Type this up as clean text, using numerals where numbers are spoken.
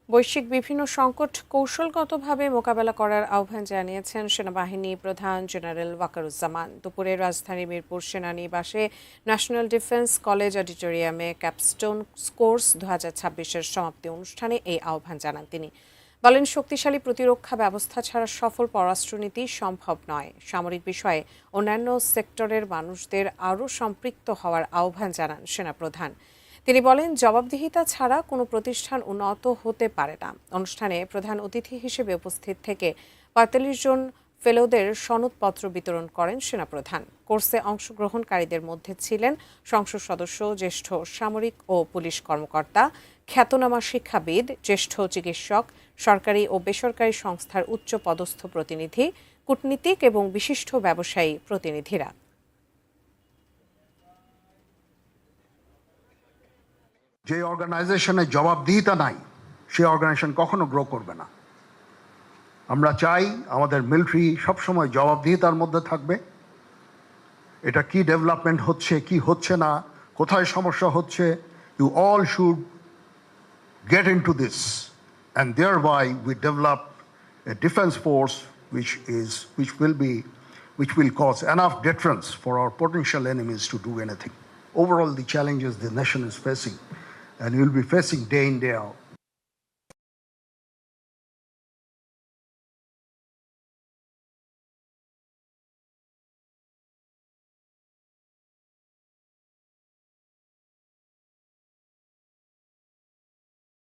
বৈশ্বিক বিভিন্ন সংকট কৌশলগতভাবে মোকাবেলা করার আহ্বান জানিয়েছেন সেনাবাহিনী প্রধান জেনারেল ওয়াকারুজ্জামান। দুপুরে রাজধানী মিরপুর সেনানিবাসে ন্যাশনাল ডিফেন্স কলেজ অডিটোরিয়ামে ক্যাপস্টোন কোর্স 2026-এর সমাপ্তি অনুষ্ঠানে এই আহ্বান জানান তিনি। বলেন, শক্তিশালী প্রতিরক্ষা ব্যবস্থা ছাড়া সফল পররাষ্ট্রনীতি সম্ভব নয়। সামরিক বিষয়ে অন্যান্য সেক্টরের মানুষদের আরও সম্পৃক্ত হওয়ার আহ্বান জানান সেনাপ্রধান। তিনি বলেন, জবাবদিহিতা ছাড়া কোনো প্রতিষ্ঠান উন্নত হতে পারে না। অনুষ্ঠানে প্রধান অতিথি হিসেবে উপস্থিত থেকে ৪৫ জন ফেলোদের সনদপত্র বিতরণ করেন সেনাপ্রধান। কোর্সে অংশগ্রহণকারীদের মধ্যে ছিলেন সংসদ সদস্য, জ্যেষ্ঠ সামরিক ও পুলিশ কর্মকর্তা, খ্যাতনামা শিক্ষাবিদ, জ্যেষ্ঠ চিকিৎসক, সরকারি ও বেসরকারি সংস্থার উচ্চ পদস্থ প্রতিনিধি, কূটনীতিক এবং বিশিষ্ট ব্যবসায়ী প্রতিনিধিরা। যে অর্গানাইজেশনের জবাবদিহিতা নাই সেই অর্গানাইজেশন কখনো গ্রো করবে না। আমরা চাই আমাদের মিলিটারি সবসময় জবাবদিহিতার মধ্যে থাকবে। এটা কি ডেভেলপমেন্ট হচ্ছে, কি হচ্ছে না, কোথায় সমস্যা হচ্ছে, you all should get into this, and thereby we develop a defense force which will cause enough deterrence for our potential enemies to do anything. Overall, the challenges the nation is facing, and we will be facing day in, day out,